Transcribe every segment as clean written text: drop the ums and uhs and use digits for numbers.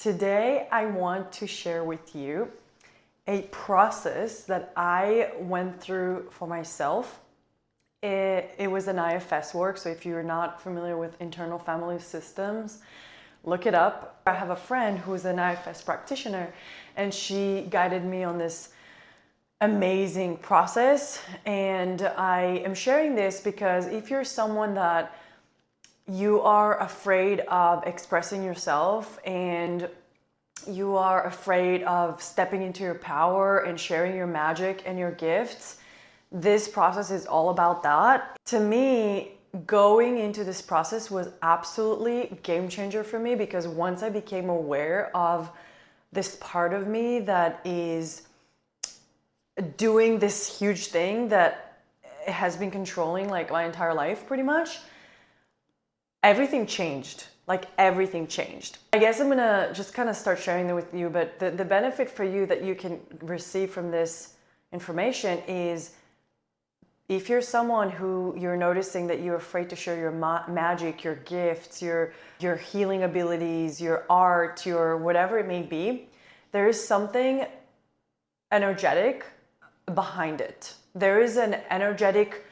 Today I want to share with you a process that I went through for myself. It was an IFS work, so if you're not familiar with internal family systems, look it up. I have a friend who's an IFS practitioner, and she guided me on this amazing process. And I am sharing this because if you're someone that you are afraid of expressing yourself and you are afraid of stepping into your power and sharing your magic and your gifts, this process is all about that. To me, going into this process was absolutely game changer for me, because once I became aware of this part of me that is doing this huge thing that has been controlling like my entire life pretty much, everything changed. Like everything changed. I guess I'm gonna just kind of start sharing that with you, but the benefit for you that you can receive from this information is, if you're someone who you're noticing that you're afraid to share your magic, your gifts, your healing abilities, your art, your whatever it may be, there is something energetic behind it. There is an energetic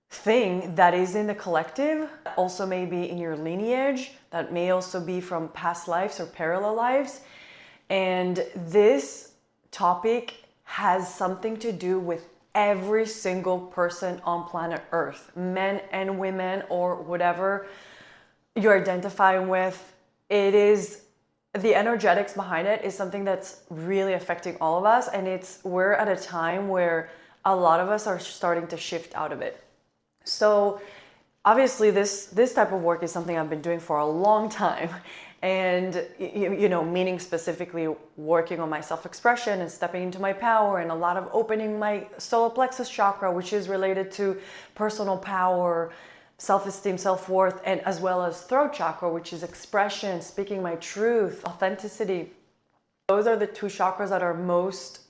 thing that is in the collective, also may be in your lineage, that may also be from past lives or parallel lives. And this topic has something to do with every single person on planet Earth, men and women, or whatever you're identifying with. It is, the energetics behind it is something that's really affecting all of us, and we're at a time where a lot of us are starting to shift out of it. So obviously this type of work is something I've been doing for a long time, and meaning specifically working on my self-expression and stepping into my power, and a lot of opening my solar plexus chakra, which is related to personal power, self-esteem, self-worth, and as well as throat chakra, which is expression, speaking my truth, authenticity. Those are the two chakras that are most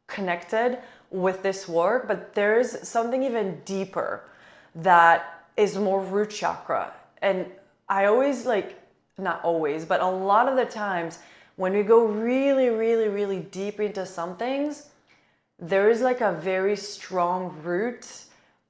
connected with this work, but there's something even deeper that is more root chakra. And I always, not always, but a lot of the times when we go really, really, really deep into some things, there is like a very strong root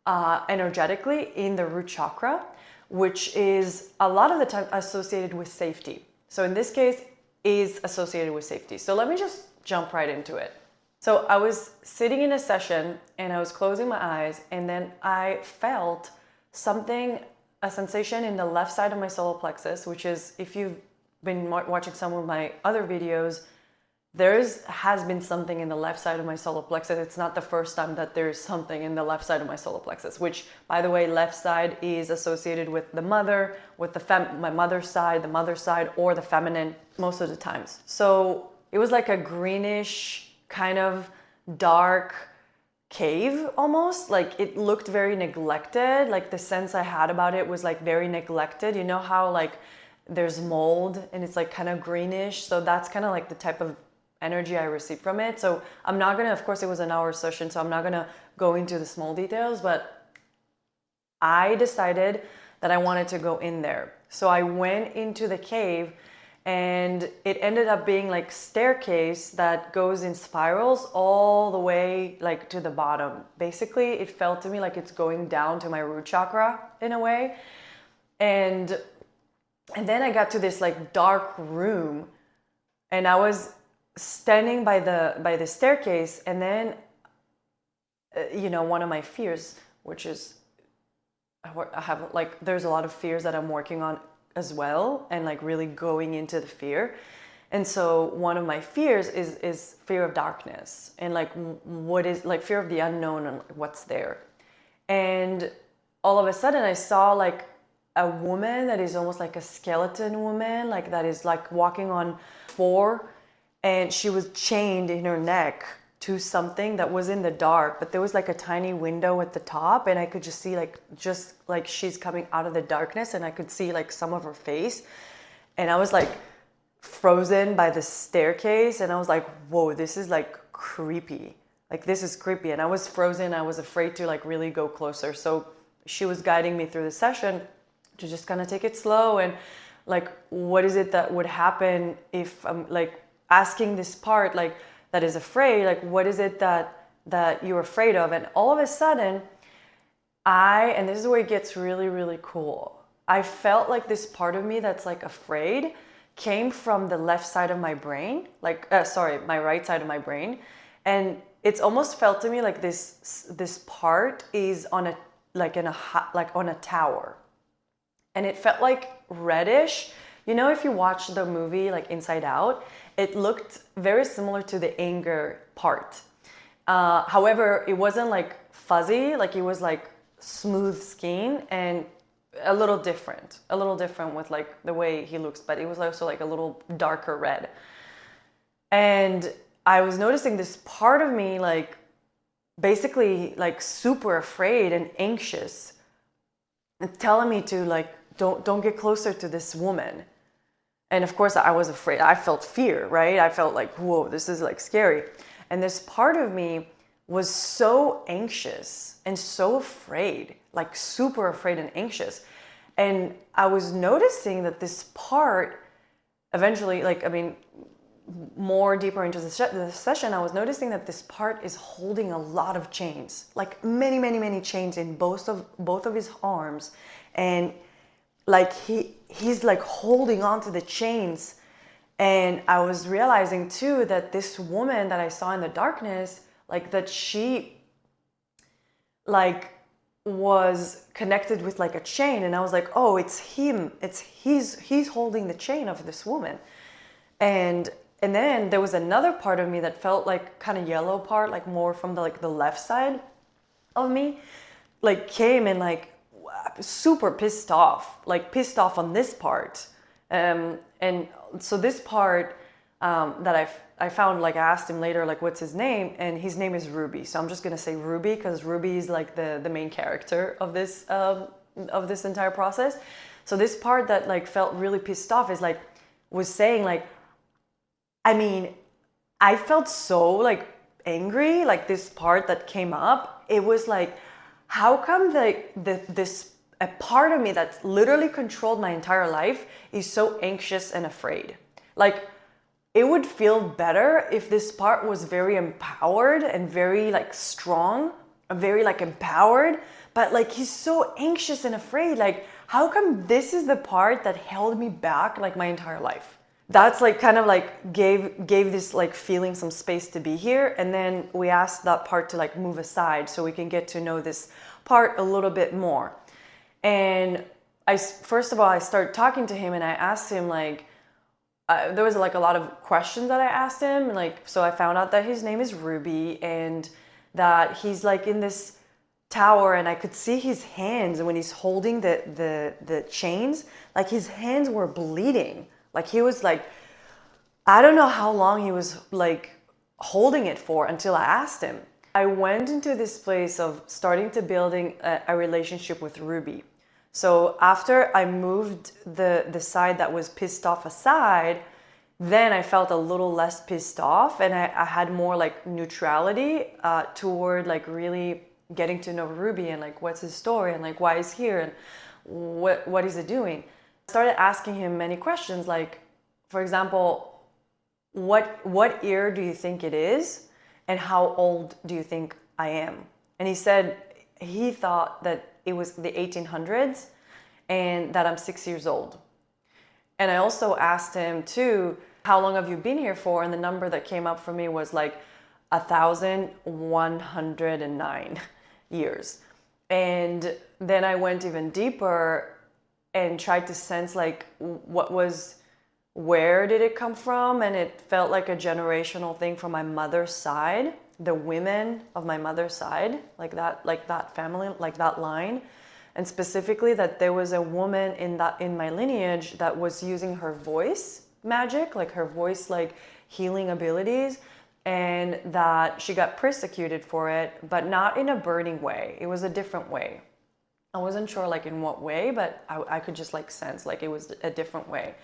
energetically in the root chakra, which is a lot of the time associated with safety. So in this case, is associated with safety. So let me just jump right into it. So I was sitting in a session and I was closing my eyes, and then I felt something, a sensation in the left side of my solar plexus, which is, if you've been watching some of my other videos, has been something in the left side of my solar plexus. It's not the first time that there's something in the left side of my solar plexus, which, by the way, left side is associated with the mother, with my mother's side, the mother's side, or the feminine most of the times. So it was like a greenish, kind of dark cave almost. Like it looked very neglected. Like the sense I had about it was like very neglected. You know how like there's mold and it's like kind of greenish? So that's kind of like the type of energy I received from it. So I'm not gonna, of course it was an hour session, so I'm not gonna go into the small details, but I decided that I wanted to go in there. So I went into the cave, and it ended up being like staircase that goes in spirals all the way like to the bottom. Basically, it felt to me like it's going down to my root chakra in a way. And then I got to this like dark room, and I was standing by the staircase, and then one of my fears, which is I have like, there's a lot of fears that I'm working on as well, and like really going into the fear. And so one of my fears is fear of darkness, and like what is like fear of the unknown and what's there. And all of a sudden I saw like a woman that is almost like a skeleton woman, like that is like walking on four, and she was chained in her neck to something that was in the dark, but there was like a tiny window at the top, and I could just see just like she's coming out of the darkness, and I could see like some of her face. And I was like frozen by the staircase, and I was like, whoa, this is like creepy. Like this is creepy. And I was frozen. I was afraid to like really go closer. So she was guiding me through the session to just kind of take it slow. And like, what is it that would happen if I'm like asking this part, like, that is afraid, like, what is it that you're afraid of? And all of a sudden, and this is where it gets really, really cool. I felt like this part of me that's like afraid came from the left side of my brain, like, sorry, my right side of my brain. And it's almost felt to me like this part is on a, like in a, like on a tower. And it felt like reddish. You know, if you watch the movie like Inside Out, it looked very similar to the anger part. However, it wasn't like fuzzy, like it was like smooth skin and a little different with like the way he looks, but it was also like a little darker red. And I was noticing this part of me like basically like super afraid and anxious and telling me to like don't get closer to this woman. And of course I was afraid. I felt fear, right? I felt like, whoa, this is like scary. And this part of me was so anxious and so afraid, like super afraid and anxious. And I was noticing that this part eventually, like, I mean, more deeper into the session, I was noticing that this part is holding a lot of chains, like many, many, many chains in both of his arms. And like he's like holding on to the chains. And I was realizing too that this woman that I saw in the darkness, like that she like was connected with like a chain. And I was like, oh, it's him. He's holding the chain of this woman. And then there was another part of me that felt like kind of yellow part, like more from the like the left side of me, like came and like super pissed off on this part. And so this part that I found, like I asked him later, like what's his name, and his name is Ruby. So I'm just gonna say Ruby because Ruby is like the main character of this entire process. So this part that like felt really pissed off is like was saying like, I mean, I felt so like angry, like this part that came up, it was like, how come this a part of me that's literally controlled my entire life is so anxious and afraid? Like, it would feel better if this part was very empowered and very like strong, very like empowered, but like he's so anxious and afraid. Like, how come this is the part that held me back like my entire life? That's like kind of like gave this like feeling some space to be here. And then we asked that part to like move aside so we can get to know this part a little bit more. And first of all, I started talking to him and I asked him like, there was like a lot of questions that I asked him. And like, so I found out that his name is Ruby and that he's like in this tower, and I could see his hands when he's holding the chains, like his hands were bleeding. Like he was like, I don't know how long he was like holding it for until I asked him. I went into this place of starting to building a relationship with Ruby. So after I moved the side that was pissed off aside, then I felt a little less pissed off, and I had more like neutrality toward like really getting to know Ruby and like what's his story and like why he's here and what is he doing. I started asking him many questions, like, for example, what year do you think it is, and how old do you think I am? And he said he thought that it was the 1800s and that I'm 6 years old. And I also asked him too, how long have you been here for? And the number that came up for me was like 1,109 years. And then I went even deeper and tried to sense like where did it come from? And it felt like a generational thing from my mother's side, the women of my mother's side, like that family, like that line. And specifically that there was a woman in my lineage that was using her voice magic, like her voice like healing abilities, and that she got persecuted for it, but not in a burning way. It was a different way. I wasn't sure like in what way, but I could just like sense like it was a different way.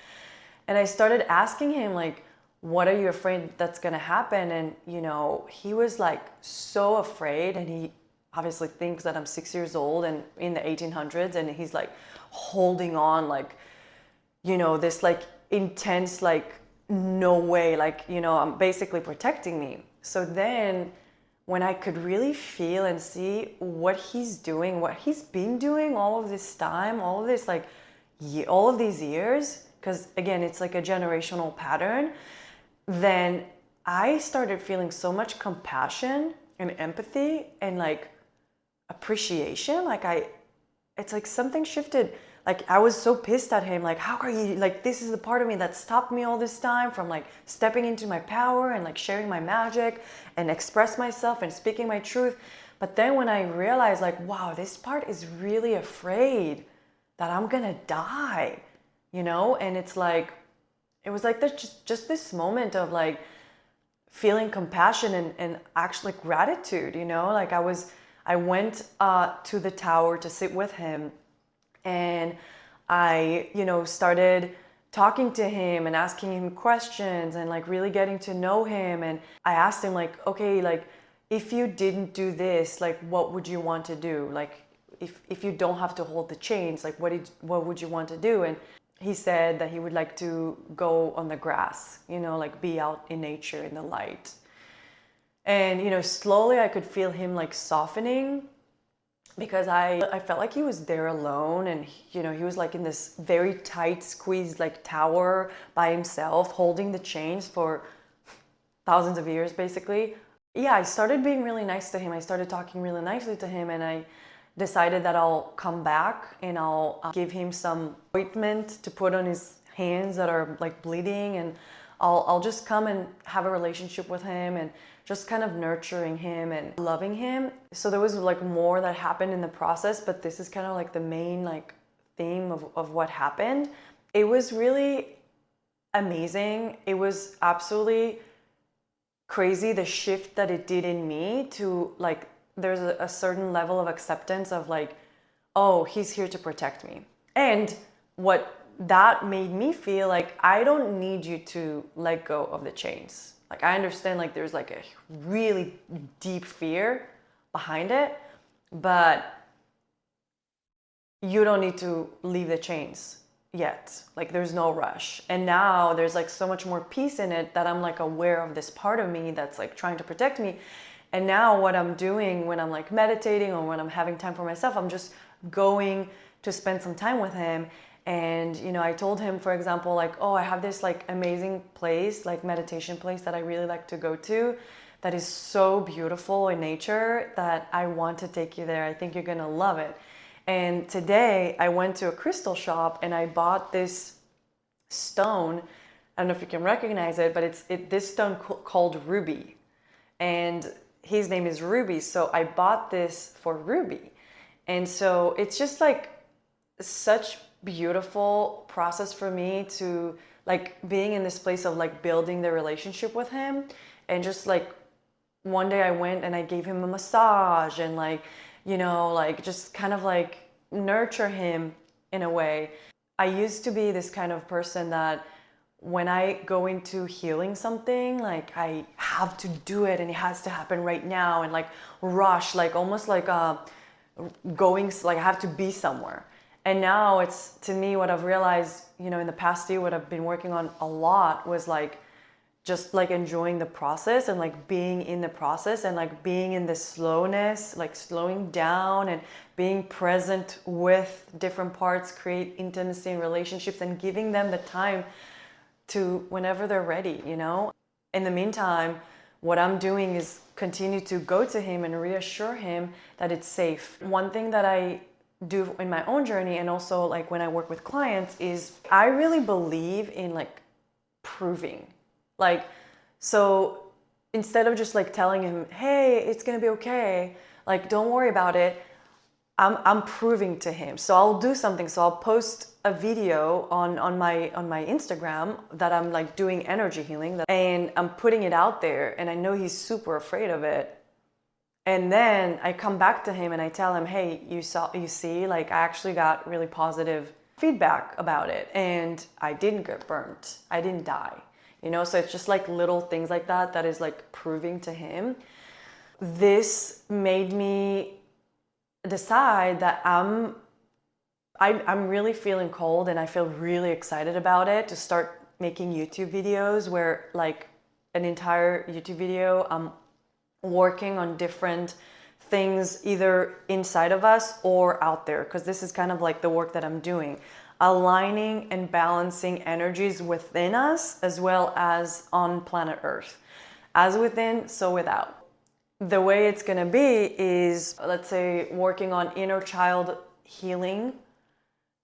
And I started asking him like, what are you afraid that's gonna happen? And you know, he was like so afraid, and he obviously thinks that I'm 6 years old and in the 1800s, and he's like holding on like this like intense, like, no way, like, I'm basically protecting me. So then when I could really feel and see what he's doing, what he's been doing all of this time, all of this, like, all of these years, because again, it's like a generational pattern, then I started feeling so much compassion and empathy and like appreciation. It's like something shifted. Like, I was so pissed at him. Like, how are you, like, this is the part of me that stopped me all this time from like stepping into my power and like sharing my magic and express myself and speaking my truth. But then when I realized, like, wow, this part is really afraid that I'm gonna die, and it's like, it was like just this moment of like feeling compassion and actually gratitude, like I went to the tower to sit with him, and I, started talking to him and asking him questions and like really getting to know him. And I asked him, like, okay, like, if you didn't do this, like, what would you want to do? Like, if you don't have to hold the chains, like, what would you want to do? And he said that he would like to go on the grass, like be out in nature in the light. And slowly I could feel him like softening, because I felt like he was there alone, and he was like in this very tight squeezed like tower by himself, holding the chains for thousands of years basically. Yeah, I started being really nice to him. I started talking really nicely to him, and I decided that I'll come back and I'll give him some ointment to put on his hands that are like bleeding, and I'll just come and have a relationship with him and just kind of nurturing him and loving him. So there was like more that happened in the process, but this is kind of like the main like theme of what happened. It was really amazing. It was absolutely crazy, the shift that it did in me to like, there's a certain level of acceptance of like, oh, he's here to protect me. And what that made me feel like, I don't need you to let go of the chains. Like, I understand like there's like a really deep fear behind it, but you don't need to leave the chains yet. Like, there's no rush. And now there's like so much more peace in it that I'm like aware of this part of me that's like trying to protect me. And now what I'm doing when I'm like meditating or when I'm having time for myself, I'm just going to spend some time with him. And I told him, for example, like, oh, I have this like amazing place, like meditation place that I really like to go to, that is so beautiful in nature, that I want to take you there. I think you're gonna love it. And today I went to a crystal shop and I bought this stone. I don't know if you can recognize it, but it's this stone called Ruby. And his name is Ruby. So I bought this for Ruby. And so it's just like such beautiful process for me to like being in this place of like building the relationship with him. And just like one day I went and I gave him a massage and like, like just kind of like nurture him in a way. I used to be this kind of person that when I go into healing something, like I have to do it and it has to happen right now and like rush, like almost like going, like I have to be somewhere. And now it's, to me, what I've realized, in the past year, what I've been working on a lot was like just like enjoying the process and like being in the process and like being in the slowness, like slowing down and being present with different parts, create intimacy in relationships and giving them the time to whenever they're ready, In the meantime, what I'm doing is continue to go to him and reassure him that it's safe. One thing that I do in my own journey and also like when I work with clients is I really believe in like proving. Like, so instead of just like telling him, hey, it's gonna be okay, like don't worry about it, I'm proving to him. So I'll do something. So I'll post a video on my Instagram that I'm like doing energy healing, and I'm putting it out there, and I know he's super afraid of it. And then I come back to him and I tell him, hey, you see, like I actually got really positive feedback about it, and I didn't get burnt. I didn't die. So it's just like little things like that is like proving to him. This made me decide that I'm really feeling cold, and I feel really excited about it to start making YouTube videos where like an entire YouTube video, I'm working on different things either inside of us or out there, because this is kind of like the work that I'm doing, aligning and balancing energies within us as well as on planet Earth. As within, so without. The way it's going to be is, let's say, working on inner child healing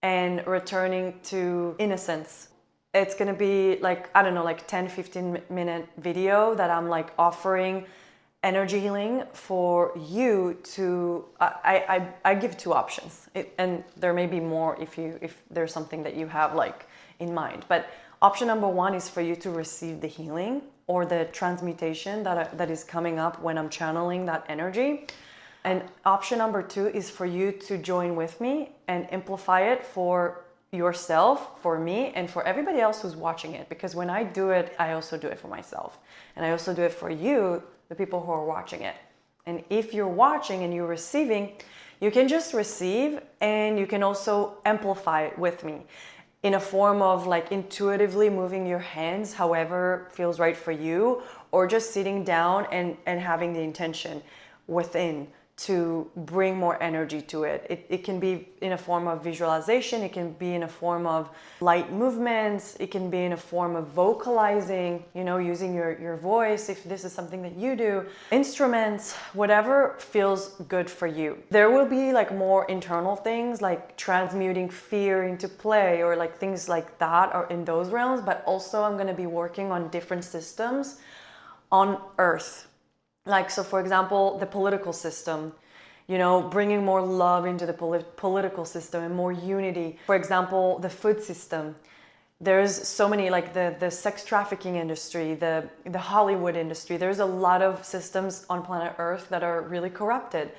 and returning to innocence. It's going to be like, I don't know, like 10-15 minute video that I'm like offering energy healing for you to, I give two options, and there may be more if there's something that you have like in mind. But option number one is for you to receive the healing or the transmutation that is coming up when I'm channeling that energy. And option number two is for you to join with me and amplify it for yourself, for me, and for everybody else who's watching it. Because when I do it, I also do it for myself. And I also do it for you, the people who are watching it. And if you're watching and you're receiving, you can just receive, and you can also amplify it with me in a form of like intuitively moving your hands however feels right for you, or just sitting down and having the intention within to bring more energy to it. It can be in a form of visualization, it can be in a form of light movements, it can be in a form of vocalizing, you know, using your voice if this is something that you do, instruments, whatever feels good for you. There will be like more internal things like transmuting fear into play or like things like that or in those realms, but also I'm going to be working on different systems on Earth. Like, so for example, the political system, you know, bringing more love into the political system and more unity. For example, the food system. There's so many, like the sex trafficking industry, the Hollywood industry. There's a lot of systems on planet Earth that are really corrupted.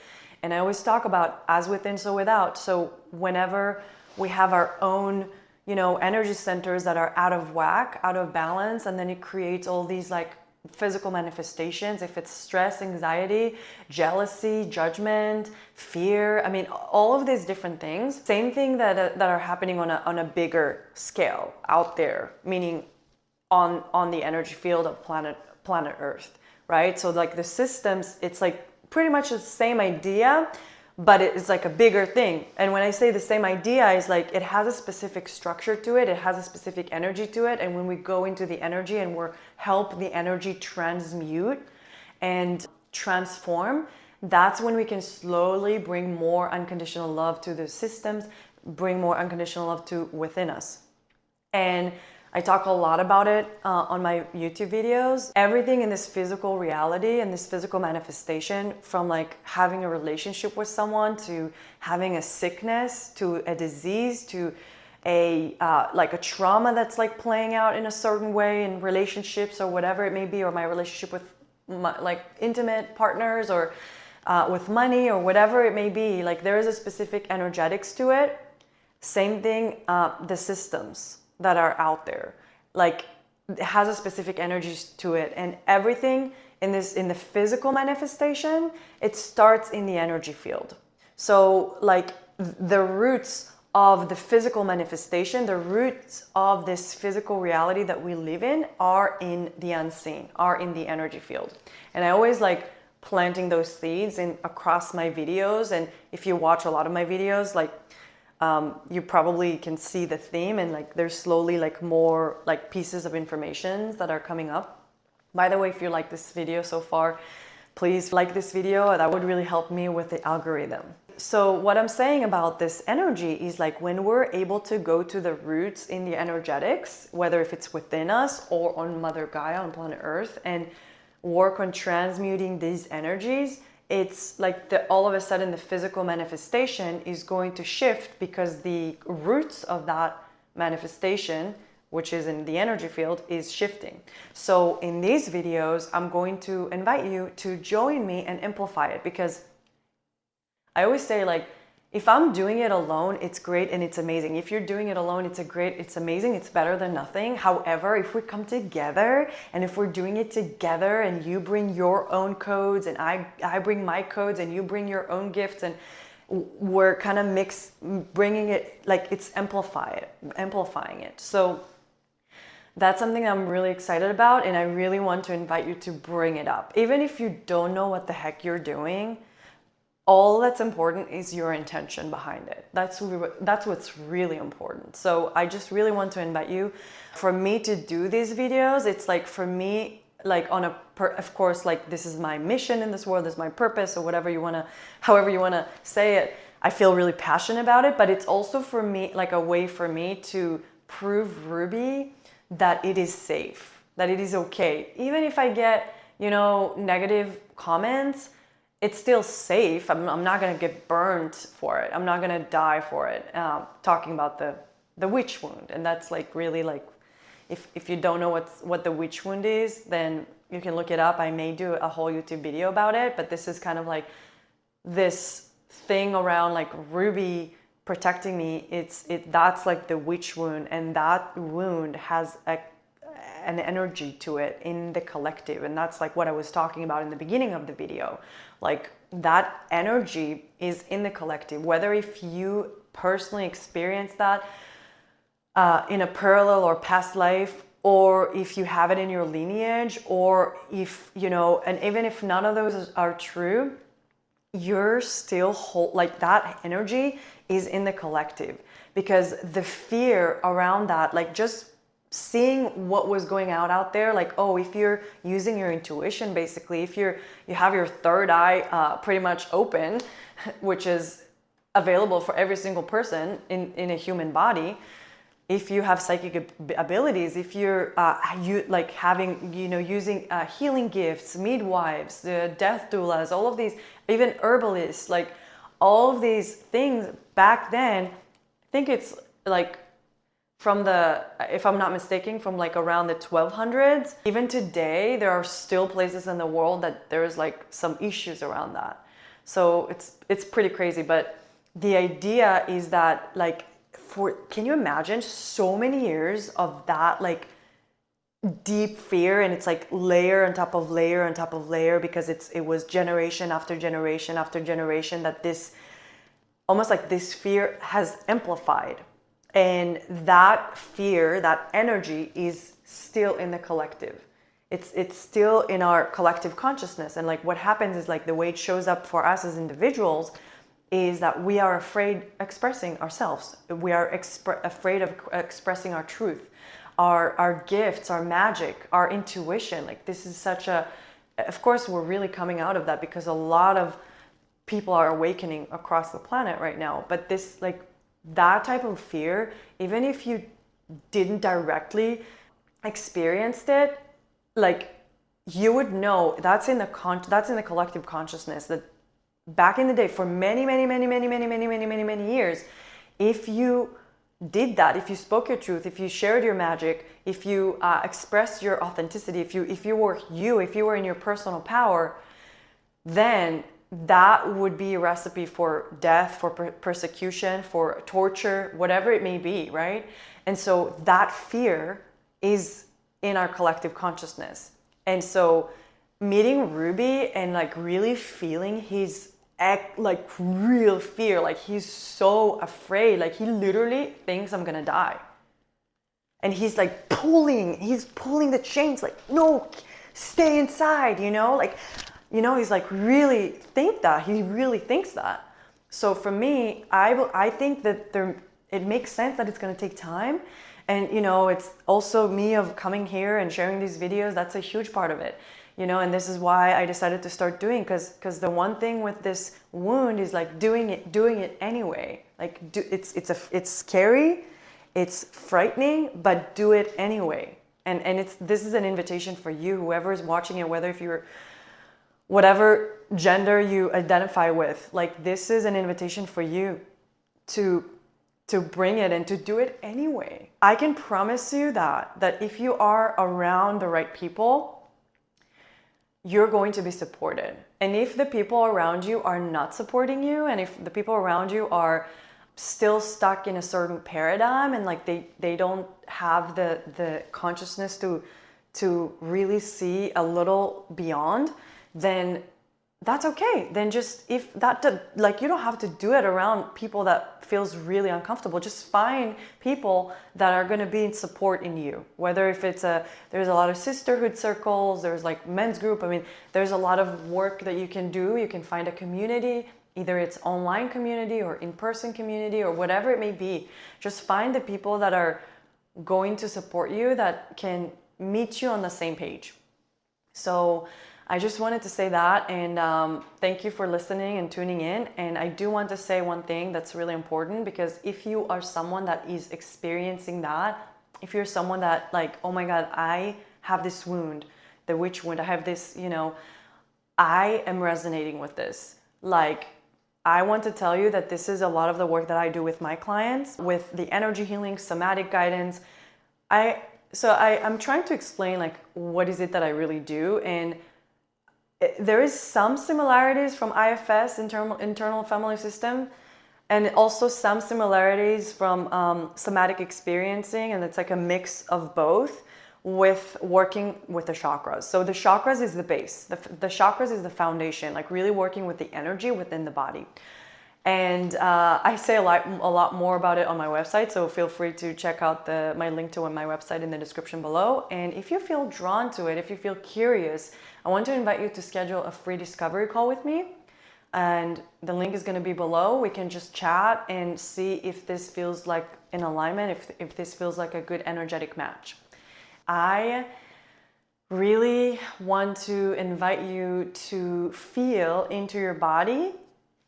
And I always talk about as within, so without. So whenever we have our own, you know, energy centers that are out of whack, out of balance, and then it creates all these like physical manifestations, if it's stress, anxiety, jealousy, judgment, fear, I mean, all of these different things, same thing that are happening on a bigger scale out there, meaning on the energy field of planet Earth, right? So like the systems, it's like pretty much the same idea, but it's like a bigger thing. And when I say the same idea, is like it has a specific structure to it, it has a specific energy to it. And when we go into the energy and we're help the energy transmute and transform, that's when we can slowly bring more unconditional love to the systems, bring more unconditional love to within us. And I talk a lot about it on my YouTube videos. Everything in this physical reality and this physical manifestation, from like having a relationship with someone to having a sickness to a disease to a like a trauma that's like playing out in a certain way in relationships or whatever it may be, or my relationship with my, like intimate partners or with money or whatever it may be. Like there is a specific energetics to it. Same thing, the systems that are out there, like it has a specific energy to it, and everything in the physical manifestation, it starts in the energy field. So like the roots of the physical manifestation, the roots of this physical reality that we live in are in the unseen, are in the energy field. And I always like planting those seeds in across my videos. And if you watch a lot of my videos, like you probably can see the theme, and like there's slowly like more like pieces of information that are coming up. By the way, if you like this video so far, please like this video. That would really help me with the algorithm. So what I'm saying about this energy is like when we're able to go to the roots in the energetics, whether if it's within us or on Mother Gaia, on planet Earth, and work on transmuting these energies, it's like all of a sudden the physical manifestation is going to shift, because the roots of that manifestation, which is in the energy field, is shifting. So in these videos, I'm going to invite you to join me and amplify it, because I always say, like, if I'm doing it alone, it's great and it's amazing. If you're doing it alone, it's amazing, it's better than nothing. However, if we come together and if we're doing it together and you bring your own codes and I bring my codes and you bring your own gifts, and we're kind of bringing it, like it's amplifying it. So that's something I'm really excited about, and I really want to invite you to bring it up. Even if you don't know what the heck you're doing, all that's important is your intention behind it. That's what's really important. So I just really want to invite you. For me to do these videos, it's like, for me, like on of course, like this is my mission in this world, this is my purpose, or whatever you want to, however you want to say it. I feel really passionate about it, but it's also for me like a way for me to prove Ruby that it is safe, that it is okay. Even if I get, negative comments, it's still safe. I'm not going to get burned for it. I'm not going to die for it. Talking about the witch wound. And that's like really like, if you don't know what the witch wound is, then you can look it up. I may do a whole YouTube video about it, but this is kind of like this thing around like Ruby protecting me. That's like the witch wound, and that wound has an energy to it in the collective, and that's like what I was talking about in the beginning of the video. Like that energy is in the collective, whether if you personally experience that in a parallel or past life, or if you have it in your lineage, or if and even if none of those are true, you're still like that energy is in the collective, because the fear around that, like just seeing what was going out there, like, oh, if you're using your intuition, basically, if you have your third eye pretty much open, which is available for every single person in a human body, if you have psychic abilities, if you're like having, using healing gifts, midwives, the death doulas, all of these, even herbalists, like all of these things back then, I think it's like from if I'm not mistaken, from like around the 1200s. Even today, there are still places in the world that there's like some issues around that. So it's pretty crazy. But the idea is that like, can you imagine so many years of that like deep fear, and it's like layer on top of layer on top of layer, because it was generation after generation after generation that this, almost like this fear has amplified. And that fear, that energy is still in the collective. It's still in our collective consciousness. And like what happens is like the way it shows up for us as individuals is that we are afraid expressing ourselves. We are afraid of expressing our truth, our gifts, our magic, our intuition. Like this is such of course we're really coming out of that, because a lot of people are awakening across the planet right now. But this, like that type of fear, even if you didn't directly experience it, like you would know that's in the collective consciousness, that back in the day, for many years, if you did that, if you spoke your truth, if you shared your magic, if you expressed your authenticity, if you were in your personal power, then that would be a recipe for death, for persecution, for torture, whatever it may be, right? And so that fear is in our collective consciousness. And so meeting Ruby and like really feeling his like real fear, like he's so afraid, like he literally thinks I'm gonna die. And he's like pulling the chains, like, no, stay inside, like, he's like really he really thinks that. So for me, I think that it makes sense that it's going to take time. And, it's also me of coming here and sharing these videos. That's a huge part of it, and this is why I decided to start doing, because the one thing with this wound is like doing it anyway. Like it's scary, it's frightening, but do it anyway. And this is an invitation for you, whoever is watching it, whether if you're whatever gender you identify with, like this is an invitation for you to bring it and to do it anyway. I can promise you that if you are around the right people, you're going to be supported. And if the people around you are not supporting you, and if the people around you are still stuck in a certain paradigm, and like they don't have the consciousness to really see a little beyond, then that's okay. Then just, if that like, you don't have to do it around people that feels really uncomfortable. Just find people that are going to be in support in you, whether if it's there's a lot of sisterhood circles, there's like men's group. I mean, there's a lot of work that you can do. You can find a community, either it's online community or in-person community or whatever it may be. Just find the people that are going to support you, that can meet you on the same page. So I just wanted to say that, and thank you for listening and tuning in. And I do want to say one thing that's really important, because if you are someone that is experiencing that, if you're someone that like, oh my God, I have this wound, the witch wound, I have this, I am resonating with this. Like, I want to tell you that this is a lot of the work that I do with my clients, with the energy healing, somatic guidance. I'm trying to explain like what is it that I really do, and there is some similarities from IFS, internal family system, and also some similarities from somatic experiencing, and it's like a mix of both with working with the chakras. So the chakras is the base, the chakras is the foundation, like really working with the energy within the body. And I say a lot more about it on my website, so feel free to check out my link to my website in the description below. And if you feel drawn to it, if you feel curious, I want to invite you to schedule a free discovery call with me. And the link is going to be below. We can just chat and see if this feels like in alignment, if this feels like a good energetic match. I really want to invite you to feel into your body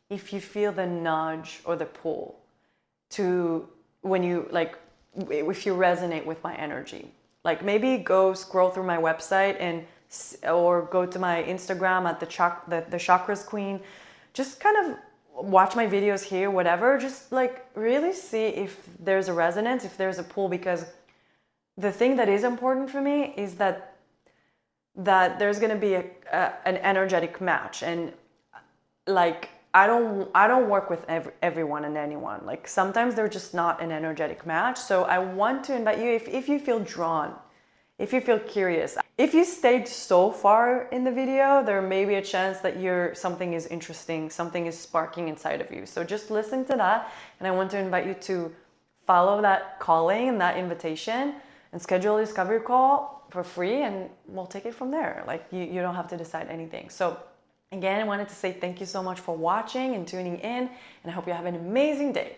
if you feel the nudge or the pull to, when you like, if you resonate with my energy. Like, maybe go scroll through my website or go to my Instagram at the Chakras Queen. Just kind of watch my videos here, whatever. Just like really see if there's a resonance, if there's a pull, because the thing that is important for me is that there's going to be an energetic match. And like, I don't work with everyone and anyone. Like, sometimes they're just not an energetic match. So I want to invite you, if you feel drawn, if you feel curious, if you stayed so far in the video, there may be a chance that something is interesting, something is sparking inside of you. So just listen to that. And I want to invite you to follow that calling and that invitation and schedule a discovery call for free, and we'll take it from there. Like, you don't have to decide anything. So again, I wanted to say thank you so much for watching and tuning in, and I hope you have an amazing day.